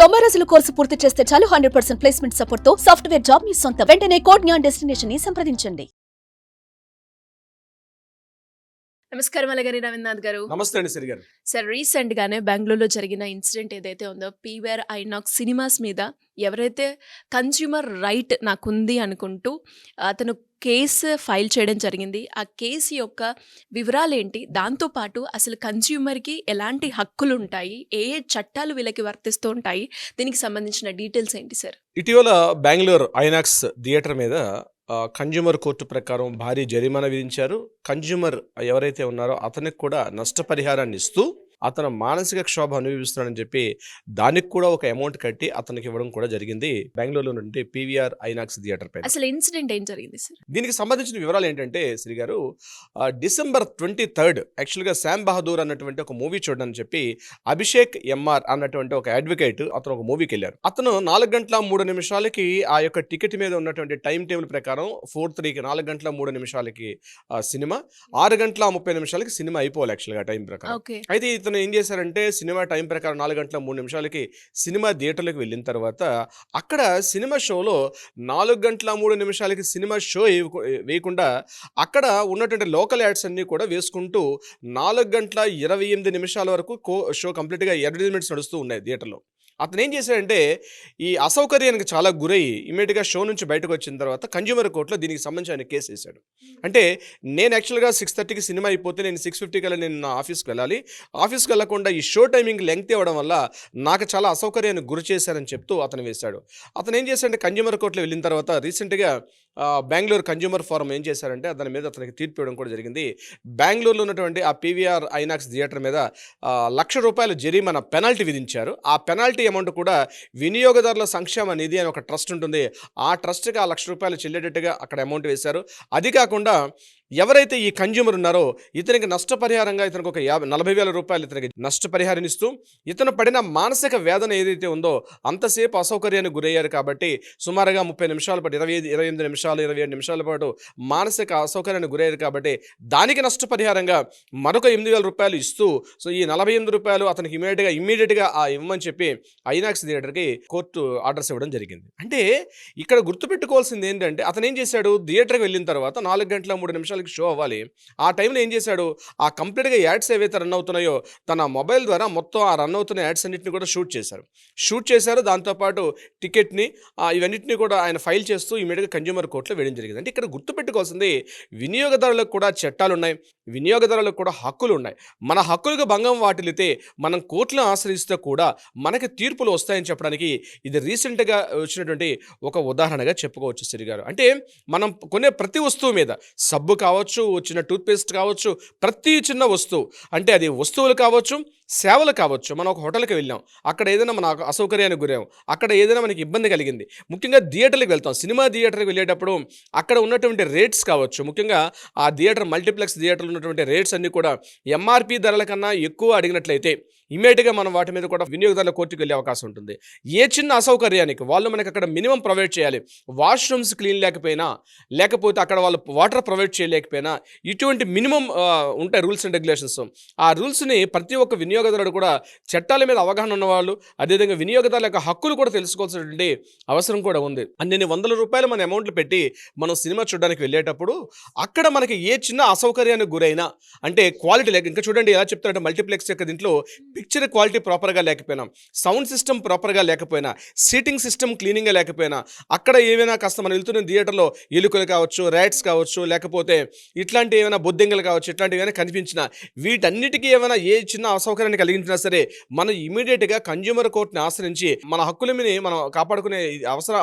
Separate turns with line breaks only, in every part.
90 రోజుల కోర్సు పూర్తి చేస్తే చాలు 100% ప్లేస్మెంట్ సపోర్ట్ తో సాఫ్ట్వేర్ జాబ్ మీ సొంతం. వెంటనే కోడ్ జ్ఞాన్ డెస్టినేషన్ ని సంప్రదించండి.
నమస్కారం అలగారి రవీంద్రనాథ్ గారు.
నమస్తే అండి సిరి గారు.
సార్, రీసెంట్ గానే బెంగళూరులో జరిగిన ఇన్సిడెంట్ ఏదైతే ఉందో పీవీఆర్ ఐనాక్స్ సినిమాస్ మీద ఎవరైతే కన్స్యూమర్ రైట్ నాకుంది అనుకుంటూ అతను కేసు ఫైల్ చేయడం జరిగింది. ఆ కేసు యొక్క వివరాలు ఏంటి, దాంతోపాటు అసలు కన్స్యూమర్కి ఎలాంటి హక్కులు ఉంటాయి, ఏ ఏ చట్టాలు వీళ్ళకి వర్తిస్తూ ఉంటాయి, దీనికి సంబంధించిన డీటెయిల్స్ ఏంటి సార్?
ఇటీవల బెంగళూరు ఐనాక్స్ థియేటర్ మీద కన్జ్యూమర్ కోర్టు ప్రకారం భారీ జరిమానా విధించారు. కన్జ్యూమర్ ఎవరైతే ఉన్నారో అతనికి కూడా నష్టపరిహారాన్ని ఇస్తూ అతను మానసిక క్షోభ అనుభవిస్తున్నాడని చెప్పి దానికి కూడా ఒక అమౌంట్ కట్టి అతనికి ఇవ్వడం కూడా జరిగింది బెంగళూరులో నుండి పీవీఆర్ ఐనాక్స్ థియేటర్ పైన.
అసలు ఇన్సిడెంట్ ఏం జరిగింది సార్?
దీనికి సంబంధించిన వివరాలు ఏంటంటే శ్రీ గారు, December 23 యాక్చువల్గా శామ్ బహదూర్ అన్నటువంటి ఒక మూవీ చూడని చెప్పి అభిషేక్ ఎంఆర్ అన్నటువంటి ఒక అడ్వకేట్ అతను ఒక మూవీకి వెళ్ళారు. అతను 4 గంటల 3 నిమిషాలకి ఆ యొక్క టికెట్ మీద ఉన్నటువంటి టైం టేబుల్ ప్రకారం 4:03కి 4 గంటల 3 నిమిషాలకి సినిమా, 6 గంటల 30 నిమిషాలకి సినిమా అయిపోవాలి యాక్చువల్గా టైం ప్రకారం. అయితే ఇతను ఏం చేశారంటే సినిమా టైం ప్రకారం 4 గంటల 3 నిమిషాలకి సినిమా థియేటర్లకు వెళ్ళిన తర్వాత అక్కడ సినిమా షోలో 4 గంటల 3 నిమిషాలకి సినిమా షో వేయకుండా అక్కడ ఉన్నటువంటి లోకల్ యాడ్స్ అన్నీ కూడా వేసుకుంటూ 4 గంటల 28 నిమిషాల వరకు షో కంప్లీట్గా అడ్వర్టైజ్మెంట్స్ నడుస్తూ ఉన్నాయి థియేటర్లో. అతను ఏం చేశాడంటే ఈ అసౌకర్యానికి చాలా గురయ్యి ఇమీడియట్గా షో నుంచి బయటకు వచ్చిన తర్వాత కన్జ్యూమర్ కోర్టులో దీనికి సంబంధించి ఆయన కేసు వేశాడు. అంటే నేను యాక్చువల్గా 6:30కి సినిమా అయిపోతే నేను 6:50 కల్లా నేను నా ఆఫీస్కి వెళ్ళాలి, ఆఫీస్కి వెళ్ళకుండా ఈ షో టైమింగ్ లెంగ్త్ ఇవ్వడం వల్ల నాకు చాలా అసౌకర్యాన్ని గురి చేశారని చెప్తూ అతను వేశాడు. అతను ఏం చేశాడంటే కన్జ్యూమర్ కోర్టులో వెళ్ళిన తర్వాత రీసెంట్గా బెంగళూరు కన్జ్యూమర్ ఫోరం ఏం చేశారంటే దాని మీద అతనికి తీర్పు ఇవ్వడం కూడా జరిగింది. బెంగళూరులో ఉన్నటువంటి ఆ పీవీఆర్ ఐనాక్స్ థియేటర్ మీద ₹1,00,000 జరిమానా పెనాల్టీ విధించారు. ఆ పెనాల్టీ అమౌంట్ కూడా వినియోగదారుల సంక్షేమ నిధి అని ఒక ట్రస్ట్ ఉంటుంది, ఆ ట్రస్ట్కి ఆ ₹1,00,000 చెల్లేటట్టుగా అక్కడ అమౌంట్ వేశారు. అది కాకుండా ఎవరైతే ఈ కన్జ్యూమర్ ఉన్నారో ఇతనికి నష్టపరిహారంగా ఇతనికి ఒక ₹40,000 ఇతనికి నష్టపరిహారం ఇస్తూ ఇతను పడిన మానసిక వేదన ఏదైతే ఉందో అంతసేపు అసౌకర్యానికి గురయ్యారు కాబట్టి సుమారుగా 30 నిమిషాల పాటు 28 నిమిషాలు 27 నిమిషాల పాటు మానసిక అసౌకర్యానికి గురయ్యారు కాబట్టి దానికి నష్టపరిహారంగా మరొక ₹8,000 ఇస్తూ సో ఈ ₹48 అతనికి ఇమీడియట్గా ఇవ్వమని చెప్పి ఐనాక్స్ థియేటర్కి కోర్టు ఆర్డర్స్ ఇవ్వడం జరిగింది. అంటే ఇక్కడ గుర్తుపెట్టుకోవాల్సింది ఏంటంటే అతను ఏం చేశాడు, థియేటర్కి వెళ్ళిన తర్వాత 4 గంటల 3 నిమిషాలు షో అవ్వాలి. ఆ టైంలో ఏం చేశాడు, ఆ కంప్లీట్గా యాడ్స్ ఏవైతే రన్ అవుతున్నాయో తన మొబైల్ ద్వారా మొత్తం ఆ రన్ అవుతున్న యాడ్స్ అన్నింటినీ కూడా షూట్ చేశారు. దాంతోపాటు టికెట్ని ఇవన్నింటినీ కూడా ఆయన ఫైల్ చేస్తూ ఇమీడియట్గా కన్జ్యూమర్ కోర్టులో వేయడం జరిగింది. అంటే ఇక్కడ గుర్తుపెట్టుకోవాల్సింది వినియోగదారులకు కూడా చట్టాలు ఉన్నాయి, వినియోగదారులకు కూడా హక్కులు ఉన్నాయి. మన హక్కులకు భంగం వాటిల్లితే మనం కోర్టులను ఆశ్రయిస్తే కూడా మనకి తీర్పులు వస్తాయని చెప్పడానికి ఇది రీసెంట్గా వచ్చినటువంటి ఒక ఉదాహరణగా చెప్పుకోవచ్చు సిరి గారు. అంటే మనం కొనే ప్రతి వస్తువు మీద సబ్బు కావచ్చు, చిన్న టూత్పేస్ట్ కావచ్చు, ప్రతి చిన్న వస్తువు అంటే అది వస్తువులు కావచ్చు, సేవలు కావచ్చు. మనం ఒక హోటల్కి వెళ్ళాం, అక్కడ ఏదైనా మన అసౌకర్యానికి గురాం, అక్కడ ఏదైనా మనకి ఇబ్బంది కలిగింది, ముఖ్యంగా థియేటర్కి వెళ్తాం, సినిమా థియేటర్కి వెళ్ళేటప్పుడు అక్కడ ఉన్నటువంటి రేట్స్ కావచ్చు, ముఖ్యంగా ఆ థియేటర్ మల్టీప్లెక్స్ థియేటర్లో ఉన్నటువంటి రేట్స్ అన్నీ కూడా ఎంఆర్పి ధరల కన్నా ఎక్కువ అడిగినట్లయితే ఇమీడియట్గా మనం వాటి మీద కూడా వినియోగదారుల కోర్టుకు వెళ్ళే అవకాశం ఉంటుంది. ఏ చిన్న అసౌకర్యానికి వాళ్ళు మనకి అక్కడ మినిమం ప్రొవైడ్ చేయాలి, వాష్రూమ్స్ క్లీన్ లేకపోయినా, లేకపోతే అక్కడ వాళ్ళు వాటర్ ప్రొవైడ్ చేయలేకపోయినా ఇటువంటి మినిమం ఉంటాయి రూల్స్ అండ్ రెగ్యులేషన్స్. ఆ రూల్స్ని ప్రతి ఒక్క వినియోగదారుడు కూడా చట్టాల మీద అవగాహన ఉన్నవాళ్ళు, అదేవిధంగా వినియోగదారుల యొక్క హక్కులు కూడా తెలుసుకోవాల్సినటువంటి అవసరం కూడా ఉంది. అన్ని ₹100 మన అమౌంట్లు పెట్టి మనం సినిమా చూడడానికి వెళ్ళేటప్పుడు అక్కడ మనకి ఏ చిన్న అసౌకర్యానికి గురైనా, అంటే క్వాలిటీ లేక, ఇంకా చూడండి ఎలా చెప్తారంటే మల్టీప్లెక్స్ యొక్క దీంట్లో పిక్చర్ క్వాలిటీ ప్రాపర్గా లేకపోయినా, సౌండ్ సిస్టమ్ ప్రాపర్గా లేకపోయినా, సీటింగ్ సిస్టమ్ క్లీనింగ్గా లేకపోయినా, అక్కడ ఏమైనా కాస్త మనం వెళ్తున్న థియేటర్లో ఎలుకలు కావచ్చు, ర్యాట్స్ కావచ్చు, లేకపోతే ఇట్లాంటి ఏమైనా బొద్దింగలు కావచ్చు, ఇట్లాంటివి ఏమైనా కనిపించినా, వీటన్నిటికీ ఏమైనా ఏ చిన్న అసౌకర్యాన్ని కలిగించినా సరే మనం ఇమీడియట్గా కన్జ్యూమర్ కోర్టుని ఆశ్రయించి మన హక్కులని మనం కాపాడుకునే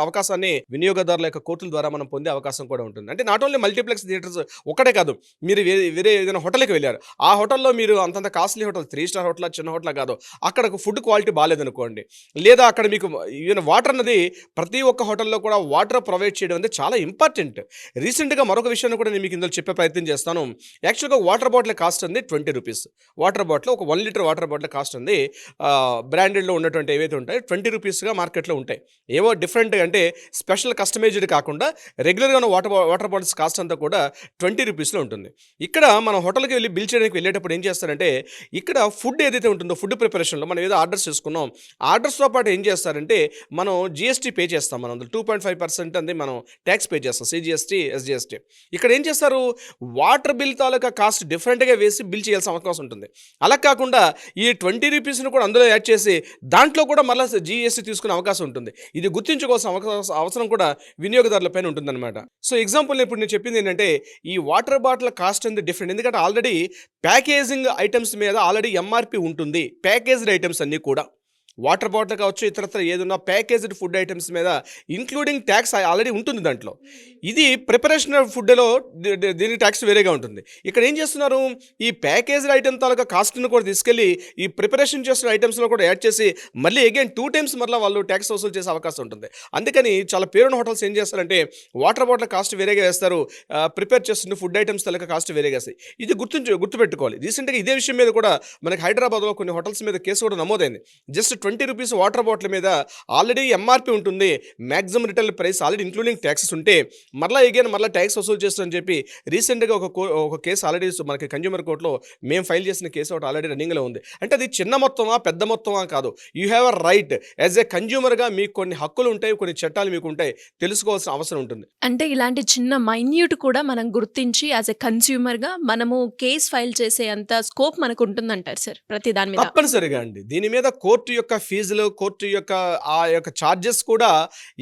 అవకాశాన్ని వినియోగదారుల యొక్క కోర్టుల ద్వారా మనం పొందే అవకాశం కూడా ఉంటుంది. అంటే నాట్ ఓన్లీ మల్టీప్లెక్స్ థియేటర్స్ ఒకటే కాదు, మీరు వేరే ఏదైనా హోటల్కి వెళ్ళారు, ఆ హోటల్లో మీరు అంతంత కాస్ట్లీ హోటల్, 3 స్టార్ హోటల్, చిన్న హోటల్ కాదు, అక్కడ ఫుడ్ క్వాలిటీ బాగాలేదనుకోండి, లేదా అక్కడ మీకు ఈవెన్ వాటర్ అన్నది ప్రతి ఒక్క హోటల్లో కూడా వాటర్ ప్రొవైడ్ చేయడం అనేది చాలా ఇంపార్టెంట్. రీసెంట్గా మరొక విషయాన్ని కూడా నేను మీకు ఇందులో చెప్పే ప్రయత్నం చేస్తాను. యాక్చువల్గా వాటర్ బాటిల్ కాస్ట్ అనేది ₹20. వాటర్ బాటిల్, ఒక 1 litre water water bottle cost ఉంది బ్రాండెడ్లో ఉన్నటువంటి ఏవైతే ఉంటాయో 20 రూపీస్గా మార్కెట్లో ఉంటాయి. ఏవో డిఫరెంట్ అంటే స్పెషల్ కస్టమైజ్డ్ కాకుండా రెగ్యులర్గా ఉన్న వాటర్ బాటిల్స్ కాస్ట్ అంతా కూడా 20 రూపీస్లో ఉంటుంది. ఇక్కడ మనం హోటల్కి వెళ్ళి బిల్ చేయడానికి వెళ్ళేటప్పుడు ఏం చేస్తారంటే ఇక్కడ ఫుడ్ ఏదైతే ఉంటుందో ఫుడ్ ప్రిపరేషన్లో మనం ఏదో ఆర్డర్స్ చేసుకున్నాం, ఆర్డర్స్తో పాటు ఏం చేస్తారంటే మనం జిఎస్టీ పే చేస్తాం. మనం 2.5% అంది మనం ట్యాక్స్ పే చేస్తాం, సిజిఎస్టీ ఎస్జిఎస్టీ. ఇక్కడ ఏం చేస్తారు, వాటర్ బిల్ తాలూకా కాస్ట్ డిఫరెంట్గా వేసి బిల్ చేయాల్సిన అవకాశం ఉంటుంది. అలా కాకుండా ఈ 20 రూపీస్ని కూడా అందులో యాడ్ చేసి దాంట్లో కూడా మళ్ళీ జిఎస్టీ తీసుకునే అవకాశం ఉంటుంది. ఇది గుర్తించుకోవాల్సిన అవసరం కూడా వినియోగదారులపైన ఉంటుందన్నమాట. సో ఎగ్జాంపుల్ ఇప్పుడు నేను చెప్పింది ఏంటంటే ఈ వాటర్ బాటిల్ కాస్ట్ అనేది డిఫరెంట్, ఎందుకంటే ఆల్రెడీ ప్యాకేజింగ్ ఐటమ్స్ మీద ఆల్రెడీ ఎంఆర్పి ఉంటుంది. ప్యాకేజ్డ్ ఐటమ్స్ అన్నీ కూడా వాటర్ బాటిల్ కావచ్చు, ఇతరత్ర ఏదన్నా ప్యాకేజ్డ్ ఫుడ్ ఐటమ్స్ మీద ఇంక్లూడింగ్ ట్యాక్స్ ఆల్రెడీ ఉంటుంది దాంట్లో. ఇది ప్రిపరేషన్ ఫుడ్లో దీని ట్యాక్స్ వేరేగా ఉంటుంది. ఇక్కడ ఏం చేస్తున్నారు, ఈ ప్యాకేజ్డ్ ఐటమ్ తాలూకా కాస్ట్ని కూడా తీసుకెళ్ళి ఈ ప్రిపరేషన్ చేస్తున్న ఐటమ్స్లో కూడా యాడ్ చేసి మళ్ళీ అగైన్ 2 times మళ్ళీ వాళ్ళు ట్యాక్స్ వసూలు చేసే అవకాశం ఉంటుంది. అందుకని చాలా పేరున్న హోటల్స్ ఏం చేస్తారంటే వాటర్ బాటిల్ కాస్ట్ వేరేగా వేస్తారు, ప్రిపేర్ చేస్తున్న ఫుడ్ ఐటమ్స్ తాలూకా కాస్ట్ వేరేగా వేస్తాయి. ఇది గుర్తుపెట్టుకోవాలి. రీసెంట్గా ఇదే విషయం మీద కూడా మనకి హైదరాబాద్లో కొన్ని హోటల్స్ మీద కేసు కూడా నమోదైంది. జస్ట్ 20 రూపీస్ వాటర్ బాటిల్ మీద ఆల్రెడీ ఎంఆర్పి ఉంటుంది, maximum retail price already including taxes ఉంటే మళ్ళీ ట్యాక్స్ వసూలు చేస్తుందని చెప్పి రీసెంట్గా ఒక కేసు ఆల్రెడీ మనకి కన్జ్యూమర్ కోర్టులో మేము ఫైల్ చేసిన కేసు ఒకటి ఆల్రెడీ రన్నింగ్లో ఉంది. అంటే అది చిన్న మొత్తమా పెద్ద మొత్తమా కాదు, you have a right as a కన్జ్యూమర్గా మీకు కొన్ని హక్కులు ఉంటాయి, కొన్ని చట్టాలు మీకు ఉంటాయి, తెలుసుకోవాల్సిన అవసరం ఉంటుంది.
అంటే ఇలాంటి చిన్న మైన్యూట్ కూడా మనం గుర్తించి యాజ్ ఎ కన్స్యూమర్గా మనము కేస్ ఫైల్ చేసే అంత స్కోప్ మనకు ఉంటుందంటారు సార్ ప్రతి దాని మీద?
తప్పనిసరిగా అండి. దీని మీద కోర్టు యొక్క ఫీజులు, కోర్టు యొక్క ఆ యొక్క ఛార్జెస్ కూడా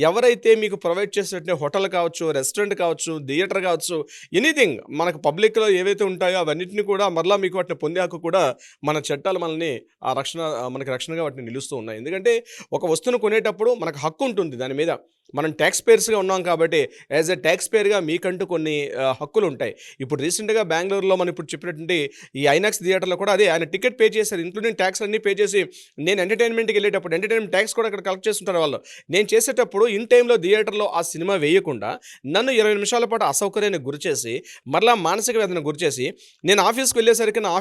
ఎవరైతే మీకు ప్రొవైడ్ చేసినట్టు హోటల్ కావచ్చు, రెస్టారెంట్ కావచ్చు, థియేటర్ కావచ్చు, ఎనీథింగ్ మనకు పబ్లిక్లో ఏవైతే ఉంటాయో అవన్నిటిని కూడా మరలా మీకు వాటిని పొందే హక్కు కూడా మన చట్టాలు మనల్ని మనకి రక్షణగా వాటిని నిలుస్తూ ఉన్నాయి. ఎందుకంటే ఒక వస్తువును కొనేటప్పుడు మనకు హక్కు ఉంటుంది దాని మీద. మనం ట్యాక్స్ పేయర్స్గా ఉన్నాం కాబట్టి యాజ్ ఎ ట్యాక్స్ పేయర్గా మీకంటూ కొన్ని హక్కులు ఉంటాయి. ఇప్పుడు రీసెంట్గా బెంగళూరులో మనం ఇప్పుడు చెప్పినటువంటి ఈ ఐనాక్స్ థియేటర్లో కూడా అదే ఆయన టికెట్ పే చేశారు, ఇంక్లూడింగ్ ట్యాక్స్ అన్నీ పే చేసి నేను ఎంటర్టైన్మెంట్కి వెళ్ళేటప్పుడు ఎంటర్టైన్మెంట్ ట్యాక్స్ కూడా అక్కడ కలెక్ట్ చేస్తుంటారు వాళ్ళు. నేను చేసేటప్పుడు ఇన్ టైంలో థియేటర్లో ఆ సినిమా వేయకుండా నన్ను 20 నిమిషాల పాటు అసౌకర్యానికి గురిచేసి మరలా మానసిక వేదన గురిచేసి నేను ఆఫీస్కి వెళ్ళేసరికి నా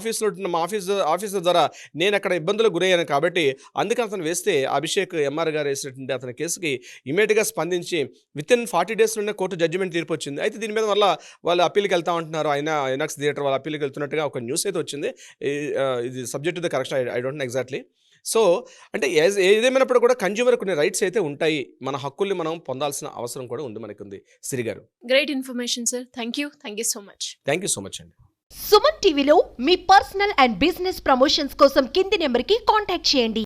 ఆఫీస్ ద్వారా నేను అక్కడ ఇబ్బందులకు గురయ్యాను. కాబట్టి అందుకని అతను వేస్తే అభిషేక్ ఎంఆర్ గారు వేసినటువంటి అతని కేసుకి ఇమీడియట్గా స్పందించి వితిన్ 40 days కోర్టు జడ్జిమెంట్ తీర్పు వచ్చింది. అయితే దీని మీద వల్ల వాళ్ళు అప్పీల్కి వెళ్తా ఉంటున్నారు. ఐనాక్స్ థియేటర్ వాళ్ళు అప్పీల్కి వెళ్తున్నట్టుగా ఒక న్యూస్ అయితే వచ్చింది. ఇది subject to the correction, I don't know exactly. So అంటే ఏదేమైనప్పుడు కూడా కన్జ్యూమర్ కొన్ని రైట్స్ అయితే ఉంటాయి, మన హక్కుల్ని మనం పొందాల్సిన అవసరం కూడా ఉంది మనకుంది. సిరి గారు,
great information sir. Thank you so much.
Thank you so much అండి.
సుమన్ టీవీలో మీ పర్సనల్ అండ్ బిజినెస్ ప్రమోషన్స్ కోసం కింది నెంబర్కి కాంటాక్ట్ చేయండి.